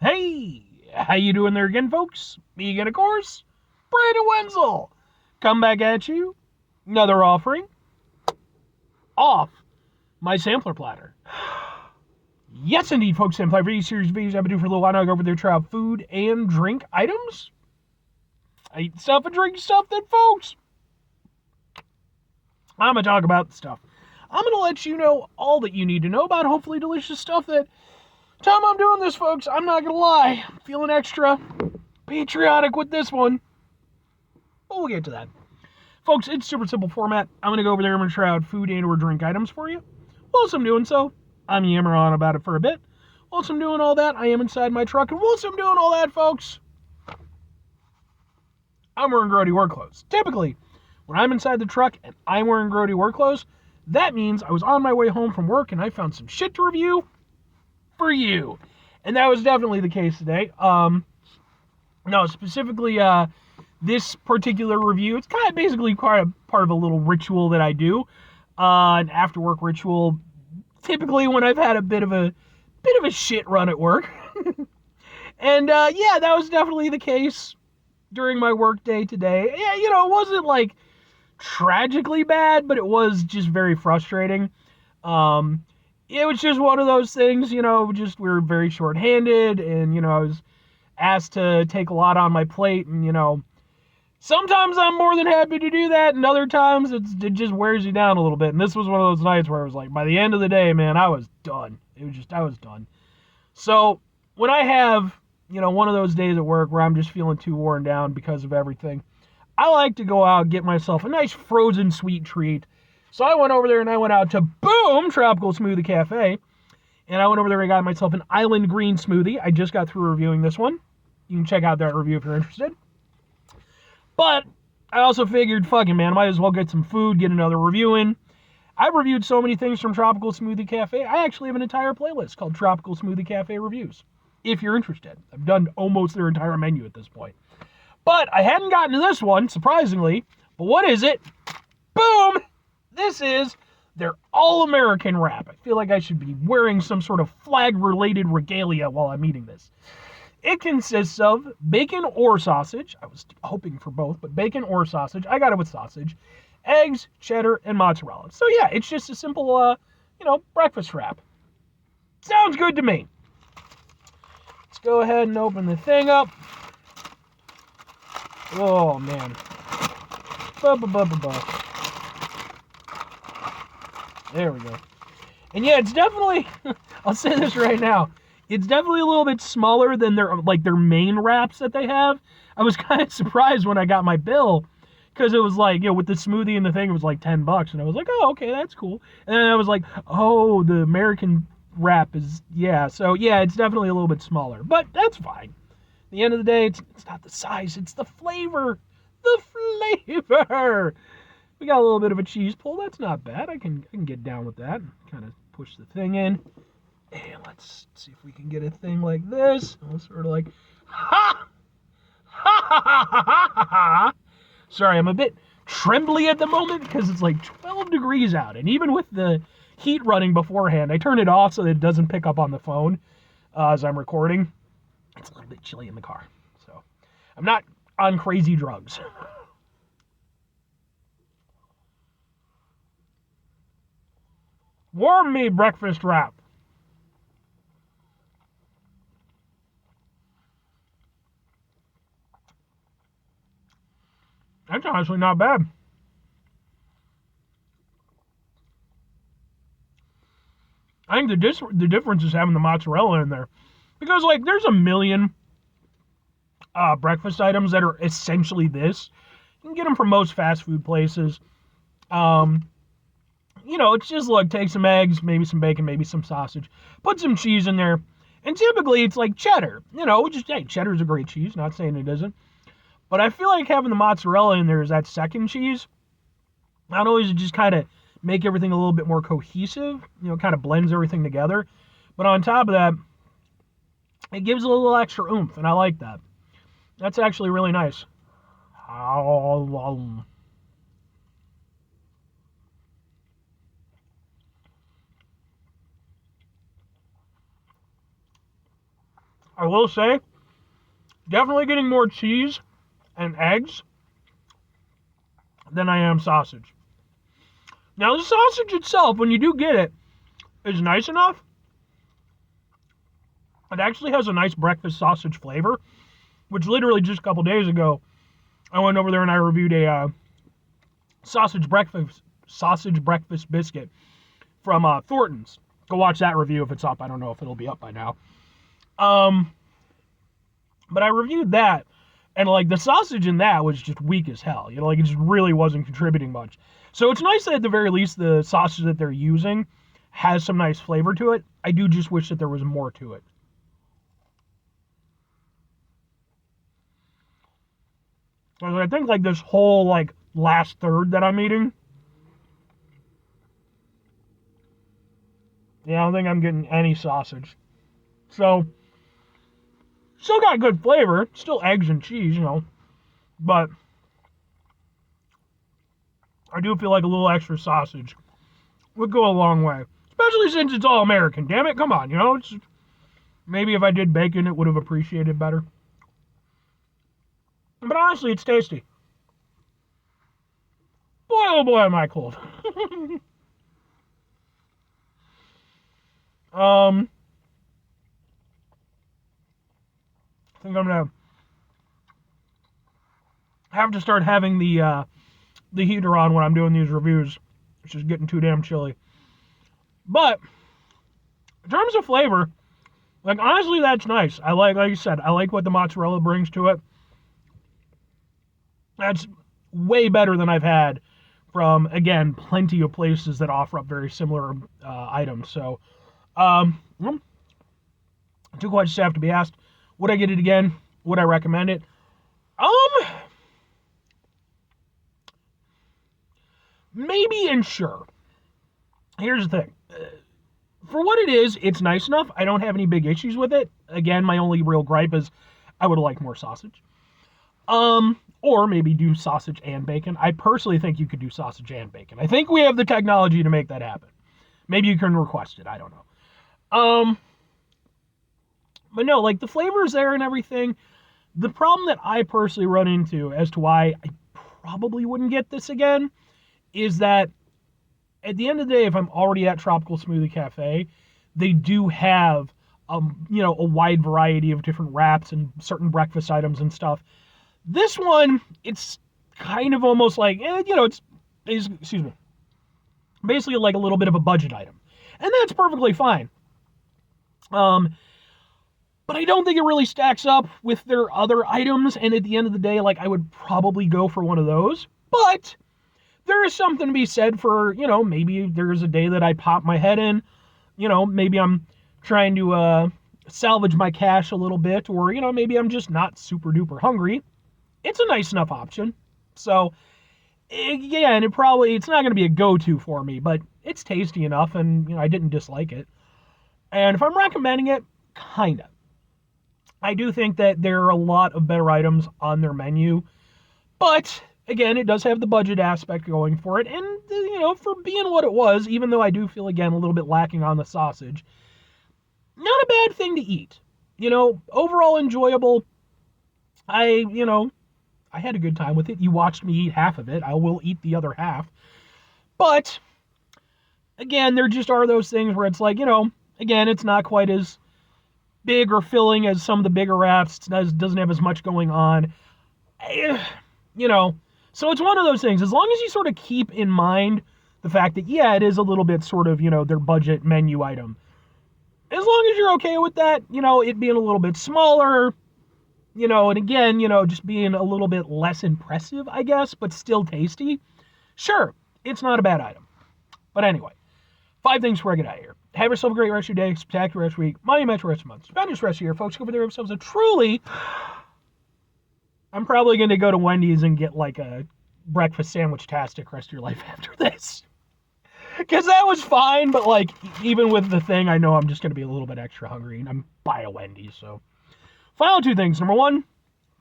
Hey, how you doing there again, folks? Me again, of course, Brandon Wenzel. Come back at you. Another offering off my sampler platter. Yes, indeed, folks. Sampler for these series of videos I've been doing for a little while now. I go over there, try out food and drink items. I eat stuff and drink stuff then, folks. I'm going to talk about the stuff. I'm going to let you know all that you need to know about hopefully delicious stuff that time I'm doing this, folks, I'm not going to lie. I'm feeling extra patriotic with this one. But we'll get to that. Folks, it's super simple format. I'm going to go over there. I'm going to try out food and or drink items for you. Whilst I'm doing so, I'm yammering on about it for a bit. Whilst I'm doing all that, I am inside my truck. And whilst I'm doing all that, folks, I'm wearing grody work clothes. Typically, when I'm inside the truck and I'm wearing grody work clothes, that means I was on my way home from work and I found some shit to review for you. And that was definitely the case today. No, specifically, this particular review, it's kind of basically part of a little ritual that I do, an after work ritual, typically when I've had a bit of a shit run at work. And yeah, that was definitely the case during my work day today. Yeah, it wasn't like tragically bad, but it was just very frustrating. It was just one of those things, just we were very short-handed, and, I was asked to take a lot on my plate, and, sometimes I'm more than happy to do that, and other times it just wears you down a little bit. And this was one of those nights where it was like, by the end of the day, man, I was done. I was done. So when I have, one of those days at work where I'm just feeling too worn down because of everything, I like to go out and get myself a nice frozen sweet treat. So I went over there and I went out to Boom Tropical Smoothie Cafe, and I went over there and got myself an Island Green smoothie. I just got through reviewing this one. You can check out that review if you're interested. But I also figured, fucking man, I might as well get some food, get another review in. I've reviewed so many things from Tropical Smoothie Cafe. I actually have an entire playlist called Tropical Smoothie Cafe Reviews, if you're interested. I've done almost their entire menu at this point. But I hadn't gotten to this one, surprisingly. But what is it? Boom! This is their All-American wrap. I feel like I should be wearing some sort of flag-related regalia while I'm eating this. It consists of bacon or sausage. I was hoping for both, but bacon or sausage. I got it with sausage. Eggs, cheddar, and mozzarella. So yeah, it's just a simple, breakfast wrap. Sounds good to me. Let's go ahead and open the thing up. Oh, man. There we go. And yeah, it's definitely, I'll say this right now, it's definitely a little bit smaller than their main wraps that they have. I was kind of surprised when I got my bill, because it was like, with the smoothie and the thing, it was like $10, and I was like, oh, okay, that's cool. And then I was like, oh, the American wrap is, yeah, so yeah, it's definitely a little bit smaller, but that's fine. At the end of the day, it's not the size, it's the flavor. The flavor! We got a little bit of a cheese pull, that's not bad. I can get down with that. Kind of push the thing in. And let's see if we can get a thing like this. Sort of like, ha! Ha ha ha ha ha ha! Sorry, I'm a bit trembly at the moment because it's like 12 degrees out. And even with the heat running beforehand, I turn it off so that it doesn't pick up on the phone as I'm recording. It's a little bit chilly in the car. So I'm not on crazy drugs. Warm me breakfast wrap. That's honestly not bad. I think the difference is having the mozzarella in there. Because, there's a million breakfast items that are essentially this. You can get them from most fast food places. It's just, take some eggs, maybe some bacon, maybe some sausage. Put some cheese in there. And typically, it's like cheddar. Cheddar's a great cheese. Not saying it isn't. But I feel like having the mozzarella in there is that second cheese. Not only does it just kind of make everything a little bit more cohesive, kind of blends everything together, but on top of that, it gives a little extra oomph, and I like that. That's actually really nice. I will say, definitely getting more cheese and eggs than I am sausage. Now, the sausage itself, when you do get it, is nice enough. It actually has a nice breakfast sausage flavor, which literally just a couple days ago, I went over there and I reviewed a sausage breakfast biscuit from Thornton's. Go watch that review if it's up. I don't know if it'll be up by now. But I reviewed that, and like the sausage in that was just weak as hell. You know, like it just really wasn't contributing much. So it's nice that at the very least the sausage that they're using has some nice flavor to it. I do just wish that there was more to it. Because I think like this whole like last third that I'm eating, yeah, I don't think I'm getting any sausage. So, still got good flavor, still eggs and cheese, you know, but I do feel like a little extra sausage would go a long way. Especially since it's all American. Damn it, come on, you know, maybe if I did bacon, it would have appreciated better. But honestly, it's tasty. Boy, oh boy, am I cold. I think I'm gonna have to start having the heater on when I'm doing these reviews, which is getting too damn chilly. But in terms of flavor, like honestly, that's nice. Like you said, I like what the mozzarella brings to it. That's way better than I've had from, again, plenty of places that offer up very similar items. So, well, two questions have to be asked. Would I get it again? Would I recommend it? Maybe and sure. Here's the thing. For what it is, it's nice enough. I don't have any big issues with it. Again, my only real gripe is I would like more sausage. Or maybe do sausage and bacon. I personally think you could do sausage and bacon. I think we have the technology to make that happen. Maybe you can request it. I don't know. But no, like the flavor is there and everything. The problem that I personally run into as to why I probably wouldn't get this again is that at the end of the day, if I'm already at Tropical Smoothie Cafe, they do have, a wide variety of different wraps and certain breakfast items and stuff. This one, it's kind of almost like, it's, basically like a little bit of a budget item. And that's perfectly fine. But I don't think it really stacks up with their other items, and at the end of the day, like, I would probably go for one of those. But there is something to be said for, maybe there's a day that I pop my head in, maybe I'm trying to salvage my cash a little bit, or, maybe I'm just not super duper hungry. It's a nice enough option. So, again, it's not going to be a go-to for me, but it's tasty enough, and, I didn't dislike it. And if I'm recommending it, kind of. I do think that there are a lot of better items on their menu, but, again, it does have the budget aspect going for it, and, for being what it was, even though I do feel, again, a little bit lacking on the sausage, not a bad thing to eat. Overall enjoyable. I had a good time with it. You watched me eat half of it. I will eat the other half. But, again, there just are those things where it's like, again, it's not quite as big or filling as some of the bigger wraps. It doesn't have as much going on. So it's one of those things. As long as you sort of keep in mind the fact that, yeah, it is a little bit sort of, their budget menu item. As long as you're okay with that, it being a little bit smaller, and again, just being a little bit less impressive, I guess, but still tasty. Sure, it's not a bad item. But anyway, 5 things before I get out of here. Have yourself a great rest of your day, spectacular rest of your week, monumental rest of your month, spanish rest of your year, folks. Go over there themselves a truly... I'm probably going to go to Wendy's and get like a breakfast sandwich-tastic rest of your life after this. Because that was fine, but like, even with the thing, I know I'm just going to be a little bit extra hungry, and I'm by a Wendy's, so... Final 2 things. Number 1,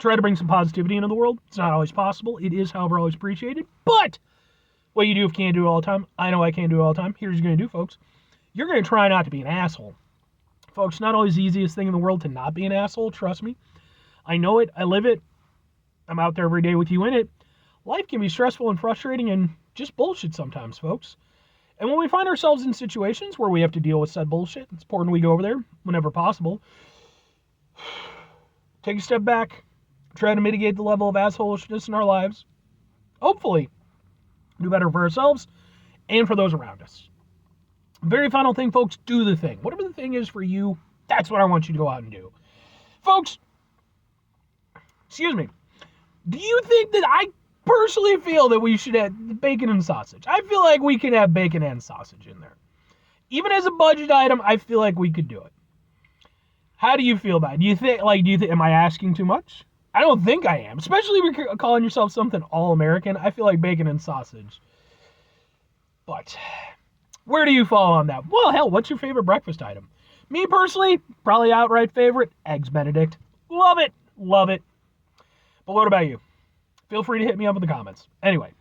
try to bring some positivity into the world. It's not always possible. It is, however, always appreciated. But what you do if you can't do it all the time, I know I can't do it all the time. Here's what you're going to do, folks. You're going to try not to be an asshole. Folks, not always the easiest thing in the world to not be an asshole, trust me. I know it, I live it, I'm out there every day with you in it. Life can be stressful and frustrating and just bullshit sometimes, folks. And when we find ourselves in situations where we have to deal with said bullshit, it's important we go over there whenever possible. Take a step back, try to mitigate the level of assholishness in our lives. Hopefully, do better for ourselves and for those around us. Very final thing, folks, do the thing. Whatever the thing is for you, that's what I want you to go out and do. Folks, excuse me, do you think that I personally feel that we should have bacon and sausage? I feel like we can have bacon and sausage in there. Even as a budget item, I feel like we could do it. How do you feel about it? Do you think, am I asking too much? I don't think I am. Especially if you're calling yourself something all-American. I feel like bacon and sausage. But where do you fall on that? Well, hell, what's your favorite breakfast item? Me personally, probably outright favorite, Eggs Benedict. Love it. Love it. But what about you? Feel free to hit me up in the comments. Anyway.